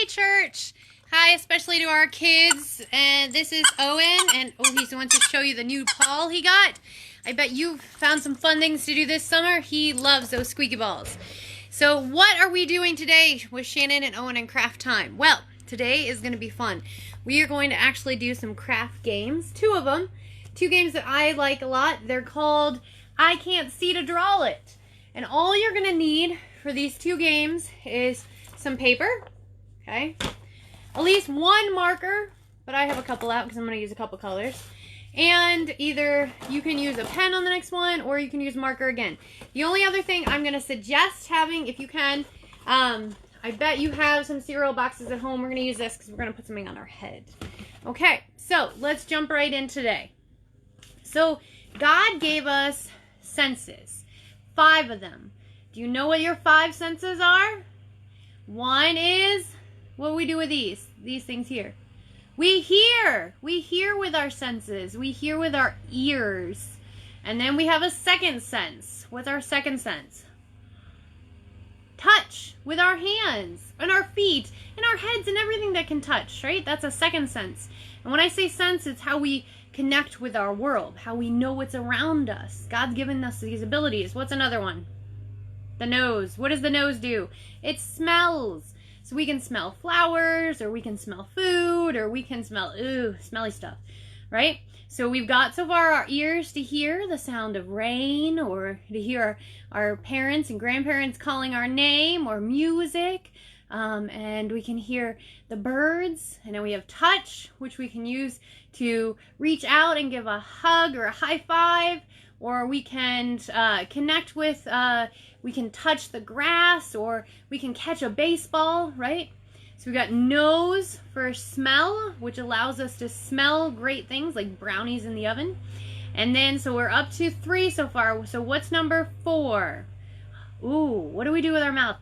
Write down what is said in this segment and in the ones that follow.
church. Hi, especially to our kids. And this is Owen, and he wants to show you the new Paul he got. I bet you found some fun things to do this summer. He loves those squeaky balls. So what are we doing today with Shannon and Owen and craft time? Well, today is going to be fun. We are going to actually do some craft games, two of them. Two games that I like a lot. They're called I Can't See to Draw It. And all you're going to need for these two games is some paper, okay? At least one marker, but I have a couple out because I'm going to use a couple colors. And either you can use a pen on the next one or you can use marker again. The only other thing I'm going to suggest having, if you can, I bet you have some cereal boxes at home. We're going to use this because we're going to put something on our head. Okay, so let's jump right in today. So God gave us senses, 5 of them. Do you know what your 5 senses are? One is, what do we do with these things here? We hear with our senses. We hear with our ears. And then we have a second sense. What's our second sense? Touch with our hands and our feet and our heads and everything that can touch, right? That's a second sense. And when I say sense, it's how we connect with our world, how we know what's around us. God's given us these abilities. What's another one? The nose. What does the nose do? It smells. So we can smell flowers, or we can smell food, or we can smell, smelly stuff, right? So we've got so far our ears to hear the sound of rain, or to hear our parents and grandparents calling our name, or music. And we can hear the birds, and then we have touch, which we can use to reach out and give a hug or a high five, or we can connect with, we can touch the grass, or we can catch a baseball, right? So we got nose for smell, which allows us to smell great things like brownies in the oven. And then, so we're up to 3 so far. So what's number 4? Ooh, what do we do with our mouth?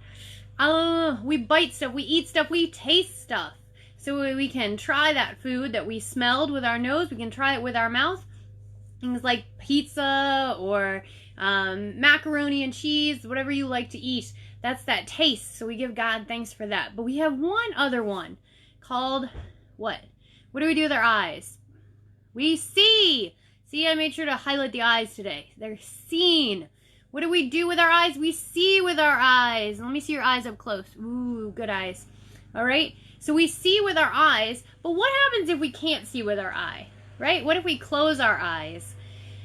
We bite stuff, we eat stuff, we taste stuff. So we can try that food that we smelled with our nose. We can try it with our mouth. Things like pizza or macaroni and cheese, whatever you like to eat. That's that taste. So we give God thanks for that. But we have one other one called what? What do we do with our eyes? We see. See, I made sure to highlight the eyes today. They're seen. What do we do with our eyes? We see with our eyes. Let me see your eyes up close. Ooh, good eyes. All right. So we see with our eyes, but what happens if we can't see with our eye, right? What if we close our eyes?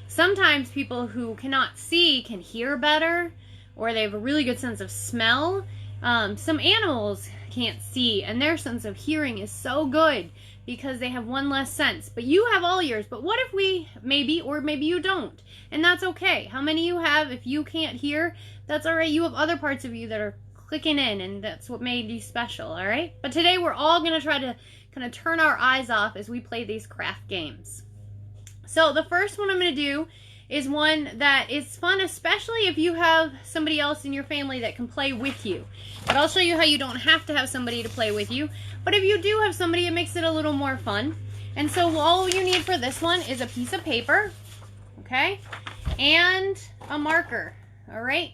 Sometimes people who cannot see can hear better, or they have a really good sense of smell. Some animals can't see, and their sense of hearing is so good because they have one less sense. But you have all yours. But what if we maybe, or maybe you don't? And that's okay. How many you have? If you can't hear, that's all right. You have other parts of you that are clicking in, and that's what made you special, all right? But today we're all going to try to kind of turn our eyes off as we play these craft games. So the first one I'm going to do is one that is fun, especially if you have somebody else in your family that can play with you. But I'll show you how you don't have to have somebody to play with you. But if you do have somebody, it makes it a little more fun. And so all you need for this one is a piece of paper, okay, and a marker, all right?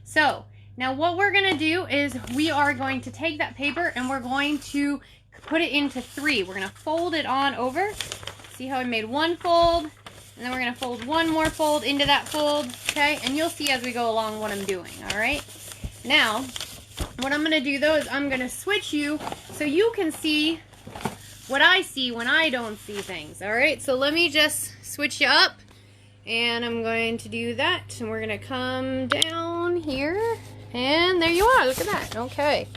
So now what we're going to do is we are going to take that paper and we're going to put it into 3. We're going to fold it on over. See how I made one fold? And then we're going to fold one more fold into that fold, okay? And you'll see as we go along what I'm doing, all right? Now, what I'm going to do, though, is I'm going to switch you so you can see what I see when I don't see things, all right? So let me just switch you up, and I'm going to do that. And we're going to come down here, and there you are. Look at that. Okay.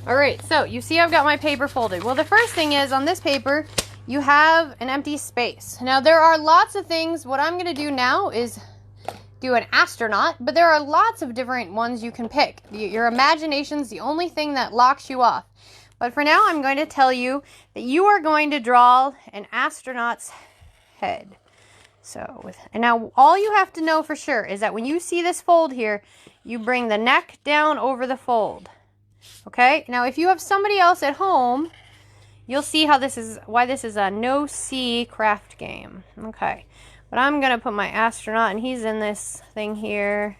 All right, so you see I've got my paper folded. Well, the first thing is on this paper, you have an empty space. Now, there are lots of things. What I'm going to do now is do an astronaut, but there are lots of different ones you can pick. Your imagination's the only thing that locks you off. But for now, I'm going to tell you that you are going to draw an astronaut's head. And now all you have to know for sure is that when you see this fold here, you bring the neck down over the fold. Okay? Now, if you have somebody else at home, you'll see how why this is a no-see craft game. Okay. But I'm going to put my astronaut, and he's in this thing here.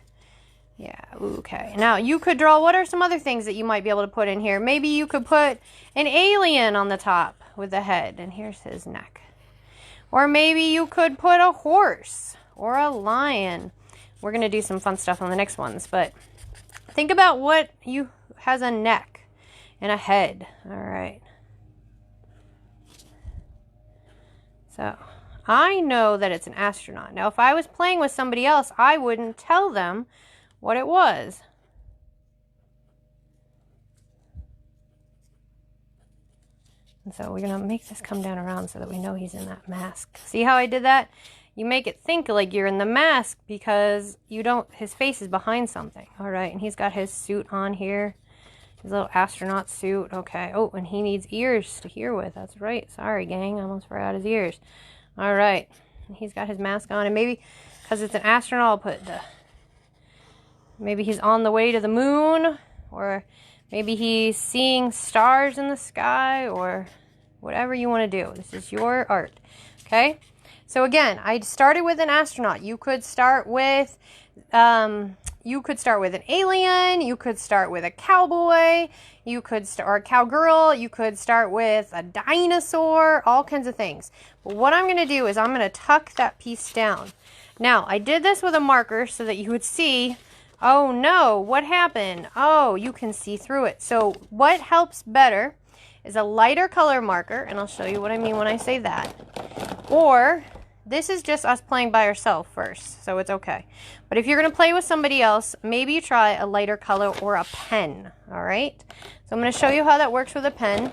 Yeah, okay. Now, you could draw, what are some other things that you might be able to put in here? Maybe you could put an alien on the top with the head, and here's his neck. Or maybe you could put a horse or a lion. We're going to do some fun stuff on the next ones, but think about what has a neck and a head. All right. So, I know that it's an astronaut. Now, if I was playing with somebody else, I wouldn't tell them what it was. And so we're going to make this come down around so that we know he's in that mask. See how I did that? You make it think like you're in the mask because his face is behind something. All right, and he's got his suit on here. His little astronaut suit. Okay. Oh, and he needs ears to hear with. That's right. Sorry, gang. I almost forgot his ears. All right. He's got his mask on. And maybe because it's an astronaut, I'll put maybe he's on the way to the moon. Or maybe he's seeing stars in the sky. Or whatever you want to do. This is your art. Okay? So again, I started with an astronaut. You could start with an alien, you could start with a cowboy, or a cowgirl, you could start with a dinosaur, all kinds of things. But what I'm going to do is I'm going to tuck that piece down. Now, I did this with a marker so that you would see, oh no, what happened? Oh, you can see through it. So what helps better is a lighter color marker, and I'll show you what I mean when I say that. Or this is just us playing by ourselves first, so it's okay. But if you're going to play with somebody else, maybe you try a lighter color or a pen, all right? So I'm going to show you how that works with a pen.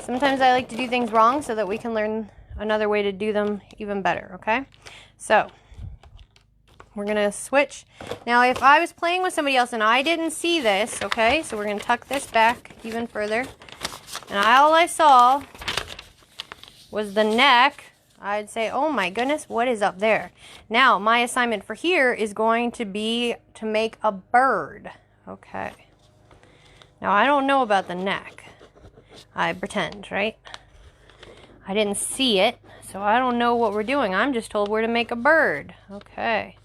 Sometimes I like to do things wrong so that we can learn another way to do them even better, okay? So we're going to switch. Now, if I was playing with somebody else and I didn't see this, okay, so we're going to tuck this back even further. And all I saw was the neck. I'd say, oh my goodness, what is up there? Now, my assignment for here is going to be to make a bird. Okay. Now, I don't know about the neck. I pretend, right? I didn't see it, so I don't know what we're doing. I'm just told we're to make a bird. Okay.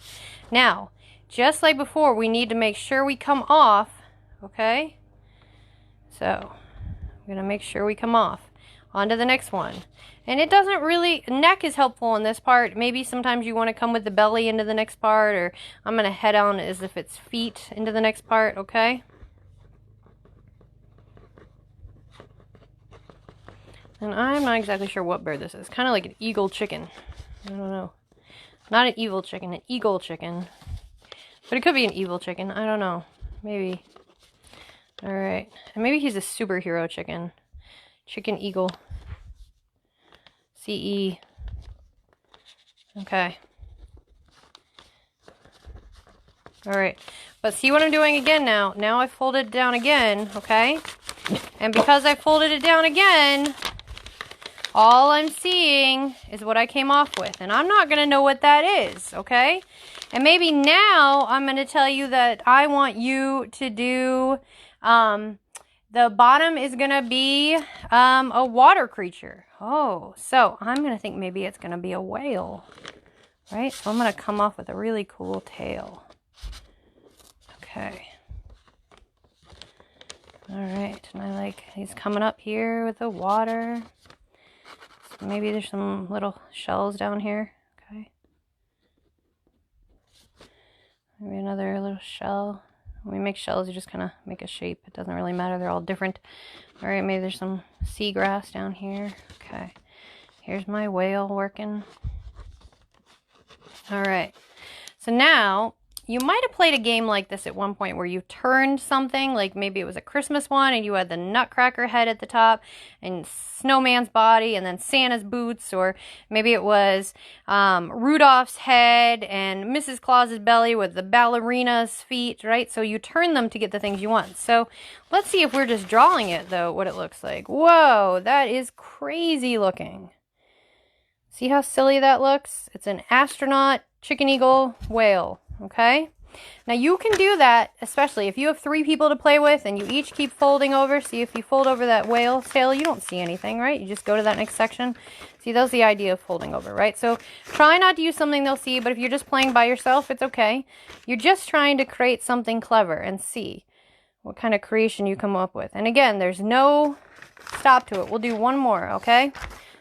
Now, just like before, we need to make sure we come off. Okay? So, I'm going to make sure we come off. On to the next one. And it doesn't really, neck is helpful in this part. Maybe sometimes you want to come with the belly into the next part, or I'm going to head on as if it's feet into the next part, okay? And I'm not exactly sure what bird this is. Kind of like an eagle chicken. I don't know. Not an evil chicken, an eagle chicken. But it could be an evil chicken. I don't know. Maybe. Alright. And maybe he's a superhero chicken. Chicken eagle. CE. Okay. Alright. But see what I'm doing again now? Now I folded it down again, okay? And because I folded it down again, all I'm seeing is what I came off with. And I'm not going to know what that is, okay? And maybe now I'm going to tell you that I want you to do, the bottom is going to be a water creature. Oh, so I'm going to think maybe it's going to be a whale, right? So I'm going to come off with a really cool tail. Okay. All right, and I like, he's coming up here with the water. So maybe there's some little shells down here. Okay. Maybe another little shell. When we make shells, you just kind of make a shape. It doesn't really matter. They're all different. All right, maybe there's some seagrass down here. Okay. Here's my whale working. All right. So now, you might have played a game like this at one point where you turned something, like maybe it was a Christmas one and you had the Nutcracker head at the top and Snowman's body and then Santa's boots, or maybe it was Rudolph's head and Mrs. Claus's belly with the ballerina's feet, right? So you turn them to get the things you want. So let's see if we're just drawing it, though, what it looks like. Whoa, that is crazy looking. See how silly that looks? It's an astronaut, chicken eagle, whale. Okay, Now you can do that, especially if you have 3 people to play with and you each keep folding over. See, if you fold over that whale's tail, you don't see anything, right? You just go to that next section. See, that's the idea of folding over, right? So try not to use something they'll see, but if you're just playing by yourself, it's okay. You're just trying to create something clever and see what kind of creation you come up with. And again, there's no stop to it. We'll do one more, okay?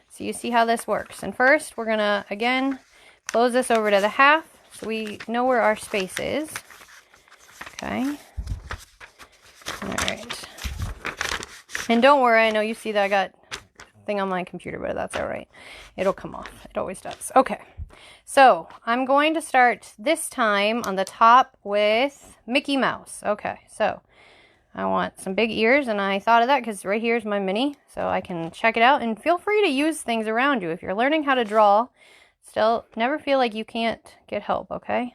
So you see how this works. And first, we're gonna, again, close this over to the half so we know where our space is. Okay. All right. And don't worry, I know you see that I got a thing on my computer, but that's all right. It'll come off. It always does. Okay. So I'm going to start this time on the top with Mickey Mouse. Okay. So I want some big ears, and I thought of that because right here is my mini, so I can check it out. And feel free to use things around you. If you're learning how to draw, still never feel like you can't get help, okay?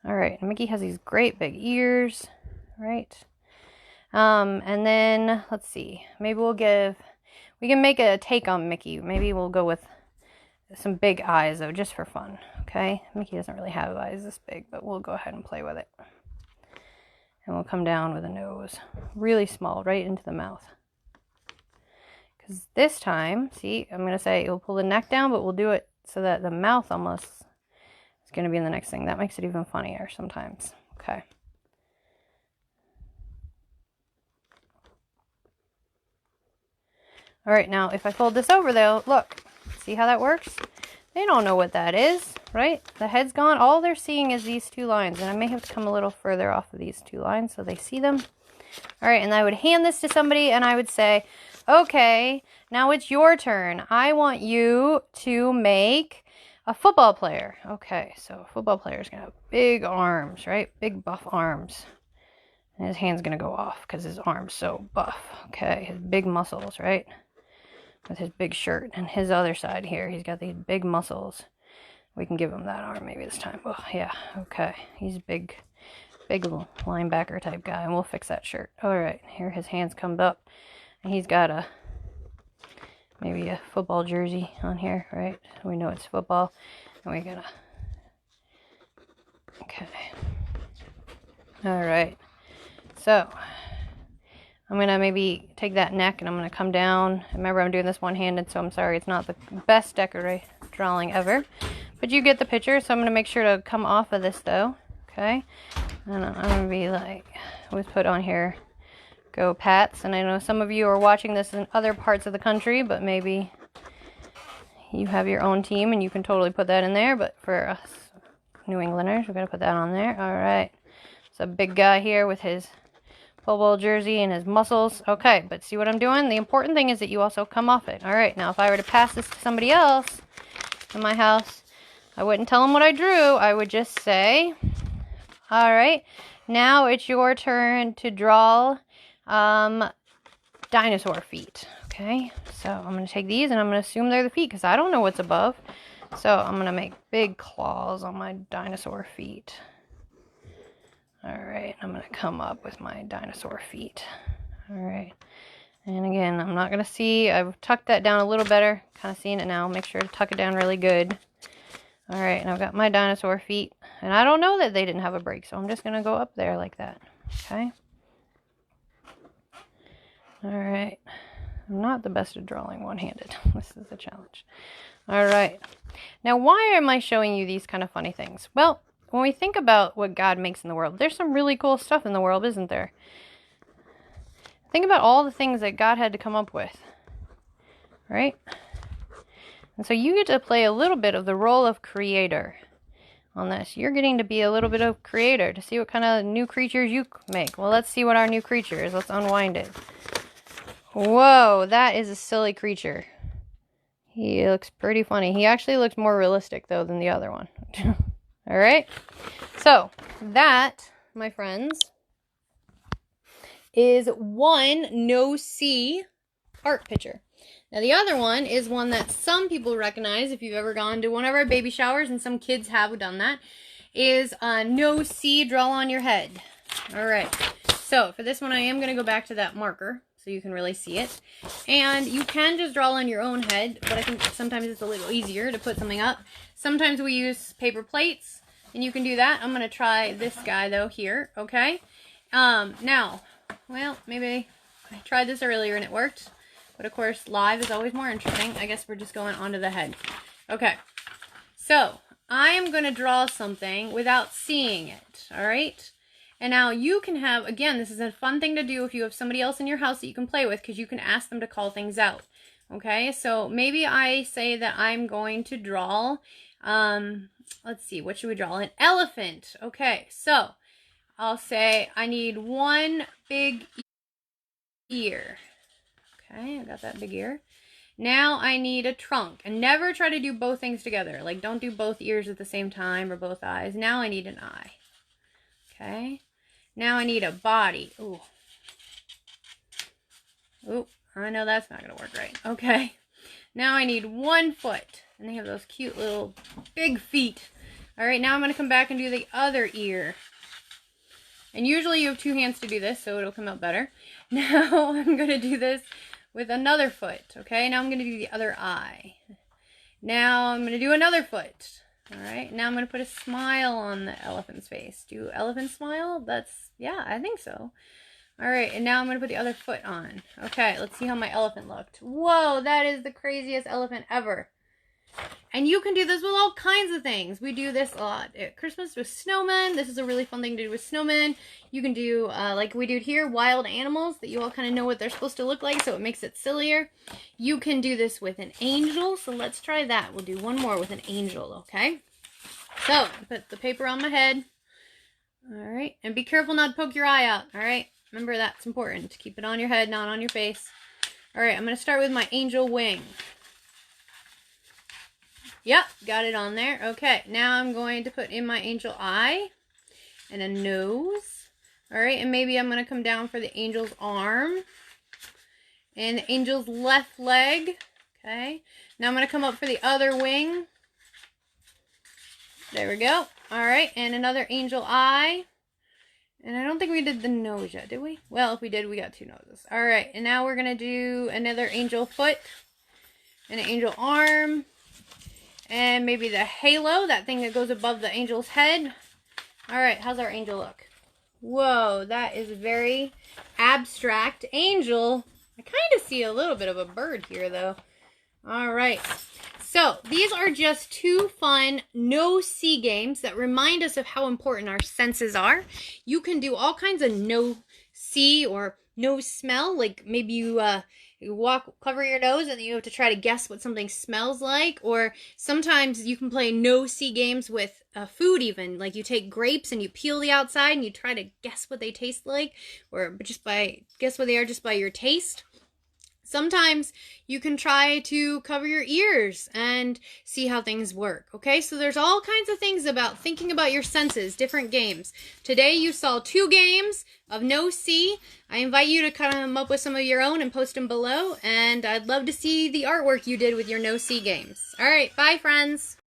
All right, and Mickey has these great big ears, right? And then, let's see, maybe we can make a take on Mickey. Maybe we'll go with some big eyes, though, just for fun, okay? Mickey doesn't really have eyes this big, but we'll go ahead and play with it. And we'll come down with a nose, really small, right into the mouth. Because this time, see, I'm going to say we'll pull the neck down, but we'll do it so that the mouth almost is going to be in the next thing. That makes it even funnier sometimes. Okay. All right, now if I fold this over though, look, see how that works? They don't know what that is, right? The head's gone. All they're seeing is these 2 lines. And I may have to come a little further off of these 2 lines so they see them. All right, and I would hand this to somebody and I would say, okay, now it's your turn. I want you to make a football player. Okay, so a football player is going to have big arms, right? Big buff arms. And his hand's going to go off because his arm's so buff. Okay, his big muscles, right? With his big shirt, and his other side here, he's got these big muscles. We can give him that arm maybe this time. Oh yeah, okay. He's a big linebacker type guy, and we'll fix that shirt. All right, here his hands come up, and he's got maybe a football jersey on here, right? We know it's football, and we're gonna. Okay. All right. So I'm going to maybe take that neck and I'm going to come down. Remember, I'm doing this one-handed, so I'm sorry. It's not the best decorative drawing ever. But you get the picture, so I'm going to make sure to come off of this, though. Okay? And I'm going to be like, let's put on here, go Pats. And I know some of you are watching this in other parts of the country, but maybe you have your own team and you can totally put that in there. But for us New Englanders, we're going to put that on there. All right. It's a big guy here with his football jersey and his muscles. Okay, but see what I'm doing? The important thing is that you also come off it. All right, now if I were to pass this to somebody else in my house, I wouldn't tell them what I drew. I would just say, all right, now it's your turn to draw dinosaur feet. Okay, so I'm going to take these and I'm going to assume they're the feet because I don't know what's above. So I'm going to make big claws on my dinosaur feet. Alright, I'm going to come up with my dinosaur feet. Alright, and again, I'm not going to see, I've tucked that down a little better, kind of seeing it now, make sure to tuck it down really good. Alright, and I've got my dinosaur feet, and I don't know that they didn't have a break, so I'm just going to go up there like that, okay? Alright, I'm not the best at drawing one-handed, this is a challenge. Alright, now why am I showing you these kind of funny things? Well, when we think about what God makes in the world, there's some really cool stuff in the world, isn't there? Think about all the things that God had to come up with, right? And so you get to play a little bit of the role of creator on this. You're getting to be a little bit of creator to see what kind of new creatures you make. Well, let's see what our new creature is. Let's unwind it. Whoa, that is a silly creature. He looks pretty funny. He actually looks more realistic, though, than the other one. All right, so that, my friends, is one no-see art picture. Now, the other one is one that some people recognize if you've ever gone to one of our baby showers, and some kids have done that, is a no-see draw on your head. All right, so for this one, I am going to go back to that marker so you can really see it. And you can just draw on your own head, but I think sometimes it's a little easier to put something up. Sometimes we use paper plates. And you can do that. I'm going to try this guy, though, here, okay? Now, well, maybe I tried this earlier and it worked. But, of course, live is always more interesting. I guess we're just going onto the head. Okay. So, I am going to draw something without seeing it, all right? And now you can have, again, this is a fun thing to do if you have somebody else in your house that you can play with, because you can ask them to call things out, okay? So maybe I say that I'm going to draw, let's see, what should we draw? An elephant. Okay, so I'll say I need one big ear. Okay, I got that big ear. Now I need a trunk. And never try to do both things together. Like, don't do both ears at the same time or both eyes. Now I need an eye. Okay. Now I need a body. Ooh. Ooh, I know that's not going to work right. Okay. Now I need one foot. And they have those cute little big feet. All right, now I'm going to come back and do the other ear. And usually you have two hands to do this, so it'll come out better. Now I'm going to do this with another foot. Okay, now I'm going to do the other eye. Now I'm going to do another foot. All right, now I'm going to put a smile on the elephant's face. Do elephant smile? That's, yeah, I think so. All right, and now I'm going to put the other foot on. Okay, let's see how my elephant looked. Whoa, that is the craziest elephant ever. And you can do this with all kinds of things. We do this a lot at Christmas with snowmen. This is a really fun thing to do with snowmen. You can do, like we do here, wild animals that you all kind of know what they're supposed to look like, so it makes it sillier. You can do this with an angel, so let's try that. We'll do one more with an angel, okay? So, put the paper on my head. All right, and be careful not to poke your eye out, all right? Remember, that's important. Keep it on your head, not on your face. All right, I'm going to start with my angel wing. Yep, got it on there. Okay, now I'm going to put in my angel eye and a nose. All right, and maybe I'm going to come down for the angel's arm and the angel's left leg. Okay, now I'm going to come up for the other wing. There we go. All right, and another angel eye. And I don't think we did the nose yet, did we? Well, if we did, we got two noses. All right, and now we're going to do another angel foot and an angel arm. And maybe the halo, that thing that goes above the angel's head. All right, how's our angel look? Whoa, that is a very abstract angel. I kind of see a little bit of a bird here, though. All right, so these are just two fun no-see games that remind us of how important our senses are. You can do all kinds of no-see or no-smell, like maybe you cover your nose and you have to try to guess what something smells like. Or sometimes you can play no-see games with food even. Like you take grapes and you peel the outside and you try to guess what they taste like. Or guess what they are just by your taste. Sometimes you can try to cover your ears and see how things work, okay? So there's all kinds of things about thinking about your senses, different games. Today you saw 2 games of no-see. I invite you to come up with some of your own and post them below, and I'd love to see the artwork you did with your no-see games. All right, bye friends.